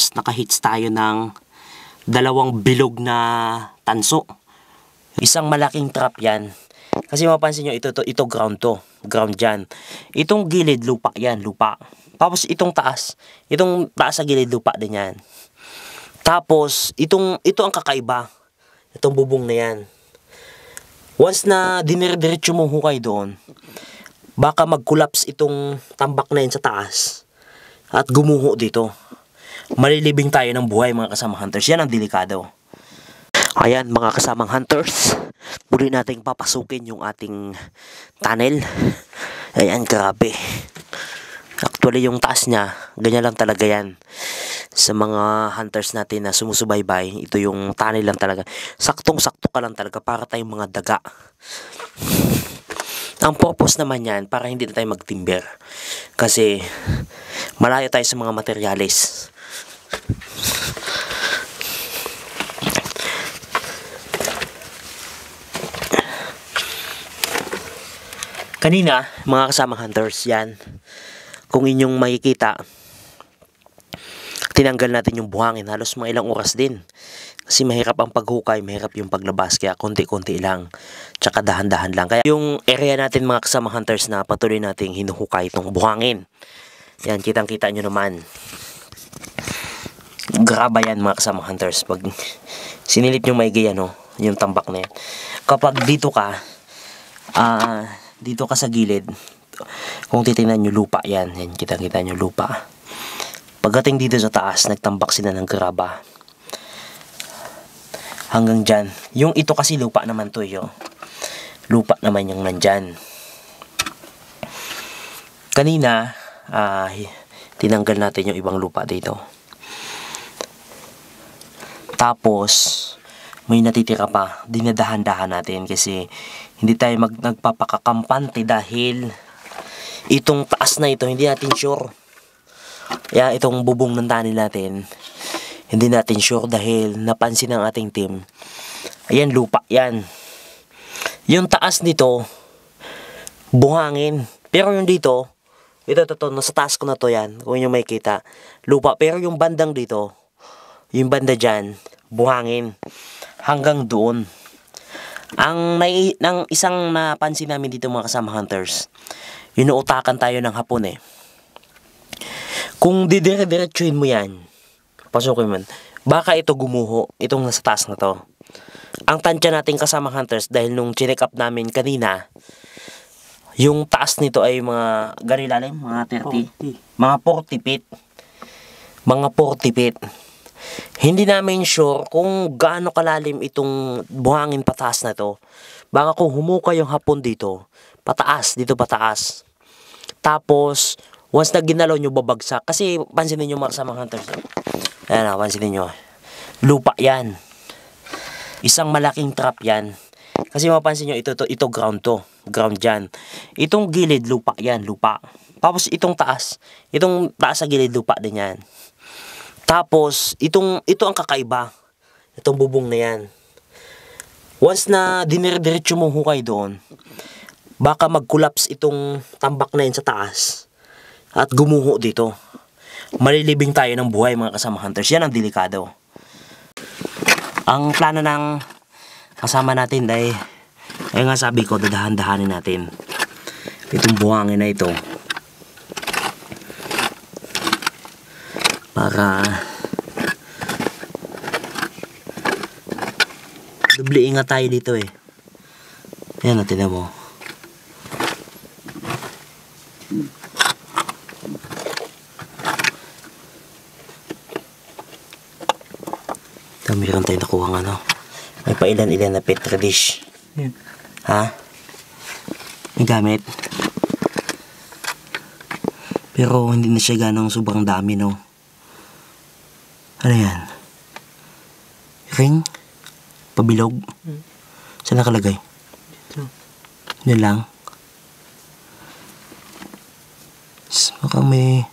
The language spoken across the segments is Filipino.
hunters, nakahits tayo ng dalawang bilog na tanso. Isang malaking trap yan. Kasi mapansin nyo, ito ground to. Ground dyan. Itong gilid, lupa yan, lupa. Tapos itong taas sa gilid, lupa din yan. Tapos, ito ang kakaiba. Itong bubong na yan. Once na dinirdiretso mong hukay doon, baka mag-collapse itong tambak na yan sa taas at gumuho dito. Malilibing tayo ng buhay mga kasamang hunters. Yan ang delikado. Ayan mga kasamang hunters, muli nating papasukin yung ating tunnel. Ayan, grabe. Actually yung taas niya, ganyan lang talaga yan. Sa mga hunters natin na sumusubaybay, ito yung tunnel lang talaga. Saktong-sakto ka lang talaga para tayong mga daga. Ang purpose naman yan, para hindi na tayo magtimber. Kasi malayo tayo sa mga materyales. Kanina, mga kasamang hunters, yan. Kung inyong makikita, tinanggal natin yung buhangin. Halos mga ilang oras din. Kasi mahirap ang paghukay, mahirap yung paglabas. Kaya konti-konti lang. Tsaka dahan-dahan lang. Kaya yung area natin mga kasamang hunters na patuloy nating hinuhukay itong buhangin. Yan, kitang-kita nyo naman. Graba yan mga kasamang hunters. Pag sinilip nyo maigi yan, yung tambak na yan. Kapag dito ka sa gilid, kung titingnan nyo lupa yan, kitang-kita nyo lupa. Pagdating dito sa taas, nagtambak sila ng graba. Hanggang dyan. Yung ito kasi lupa naman to yo. Lupa naman yung nandyan. Kanina, tinanggal natin yung ibang lupa dito. Tapos, may natitira pa. Dinadahan-dahan natin kasi hindi tayo nagpapakakampante dahil itong taas na ito, hindi natin sure. Kaya itong bubong ng tunnel natin, hindi natin sure dahil napansin ng ating team. Ayan, lupa yan. Yung taas nito, buhangin. Pero yung dito, ito, nasa taas ko na to yan. Kung nyo makikita, lupa. Pero yung bandang dito, yung banda dyan, buhangin. Hanggang doon. Ang isang napansin namin dito mga kasama hunters, inuutakan tayo ng hapon eh. Kung didire-diretsuhin mo yan, pasukin mo, baka ito gumuho, itong nasa taas na to. Ang tansya natin kasama hunters, dahil nung check up namin kanina, yung taas nito ay mga ganilalim, mga 30, mga 40 feet. Mga 40 feet. Hindi namin sure kung gaano kalalim itong buhangin pataas na to. Baka kung humuka yung hapon dito, pataas, dito pataas. Tapos, once na ginalaw nyo, babagsak. Kasi, pansinin nyo mga kasamang hunters. Ayan na, pansinin nyo. Lupa yan. Isang malaking trap yan. Kasi mapansin nyo, ito ground to. Ground dyan. Itong gilid, lupa yan, lupa. Tapos, itong taas sa gilid, lupa din yan. Tapos, ito ang kakaiba. Itong bubong na yan. Once na dinirdiretso mong hukay doon, baka mag-collapse itong tambak na yan sa taas at gumuho dito. Malilibing tayo ng buhay mga kasama hunters. Yan ang delikado. Ang plano ng kasama natin ay nga sabi ko, dadahan-dahanin natin itong buhangin na ito para doble ingat tayo dito eh. Ayan na, tinan mo. Meron tayo nakuha ano. May pailan-ilan na petri dish. Yeah. Ha? May gamit. Pero hindi na siya ganong sobrang dami, no? Ano yan? Ring? Pabilog? Saan nakalagay? Dito. Yan lang. Mukhang may...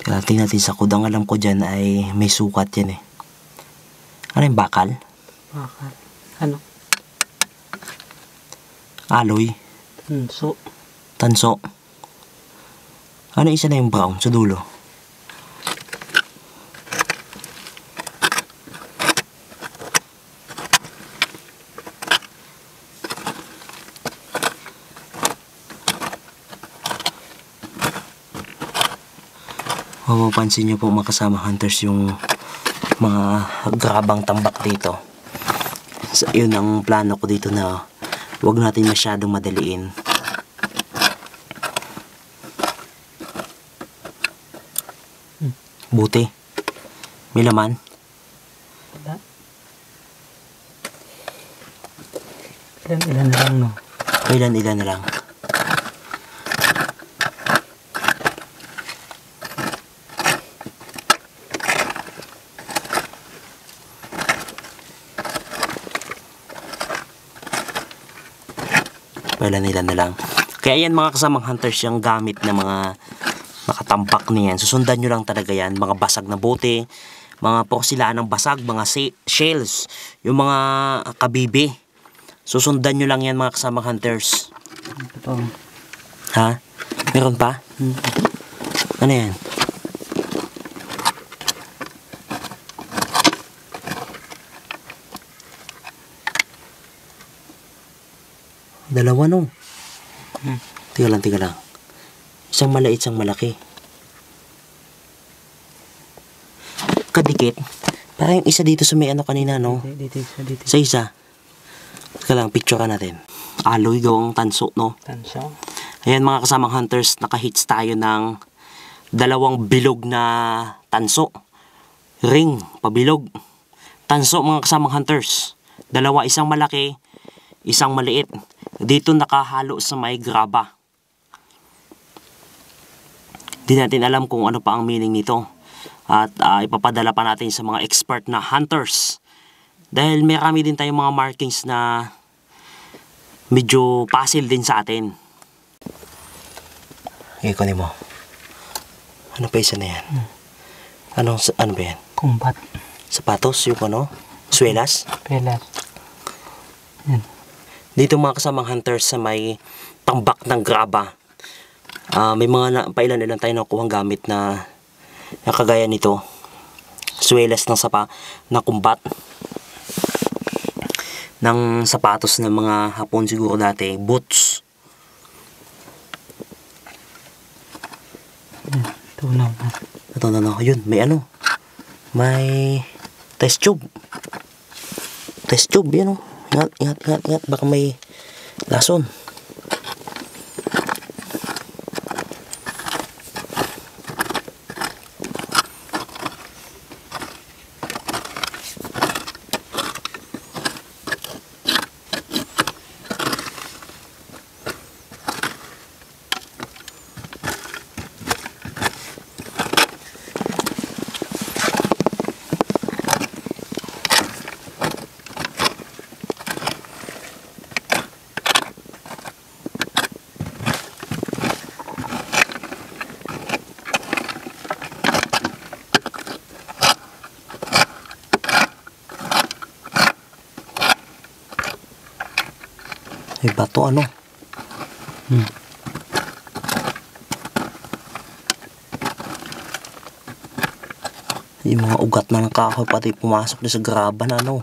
Tingnan natin sa kudang alam ko dyan ay may sukat yan eh. Ano yung bakal? Bakal. Ano? Aloy. Tanso. Tanso. Ano isa na yung brown sa dulo? Mapapansin nyo po mga kasama hunters yung mga grabang tambak dito. So, yun ang plano ko dito na huwag natin masyadong madaliin. Buti. May laman. Wala. Ilan na lang, no? Ilan na lang. Ilan na lang. Kaya yan mga kasamang hunters, yung gamit na mga nakatampak niyan. Susundan nyo lang talaga yan. Mga basag na bote, mga porsilanang basag, mga shells, yung mga kabibi. Susundan nyo lang yan mga kasamang hunters. Ito. Ha? Meron pa? Ano yan? Dalawa no? Tiga lang. Isang maliit, isang malaki. Kadikit. Parang yung isa dito sa may ano kanina, no? Dito. Sa isa. Teka lang, picture ka natin. Aloy gawang tanso, no? Tanso. Ayan mga kasamang hunters, nakahits tayo ng dalawang bilog na tanso. Ring, pabilog. Tanso mga kasamang hunters. Dalawa, isang malaki, isang maliit. Dito nakahalo sa may graba. Di natin alam kung ano pa ang meaning nito. At ipapadala pa natin sa mga expert na hunters. Dahil marami din tayong mga markings na medyo puzzle din sa atin. Ikunin mo. Ano pa isa na yan? Ano ba yan? Kumbat. Sapatos, yung ano? Swelas? Pelas. Yan. Dito mga kasamang hunters sa may tambak ng graba. May mga pailan-ilan tayo nakuhang gamit na kagaya nito. Swelas ng na kumbat. Ng sapatos ng mga Hapon siguro dati. Boots. Ito na. Ito na. Yun, may ano. May test tube. Test tube, yan o. Ingat. Baka may lason. May bato ano? Yung mga ugat na ng kahoy pati pumasok na sa graba na ano.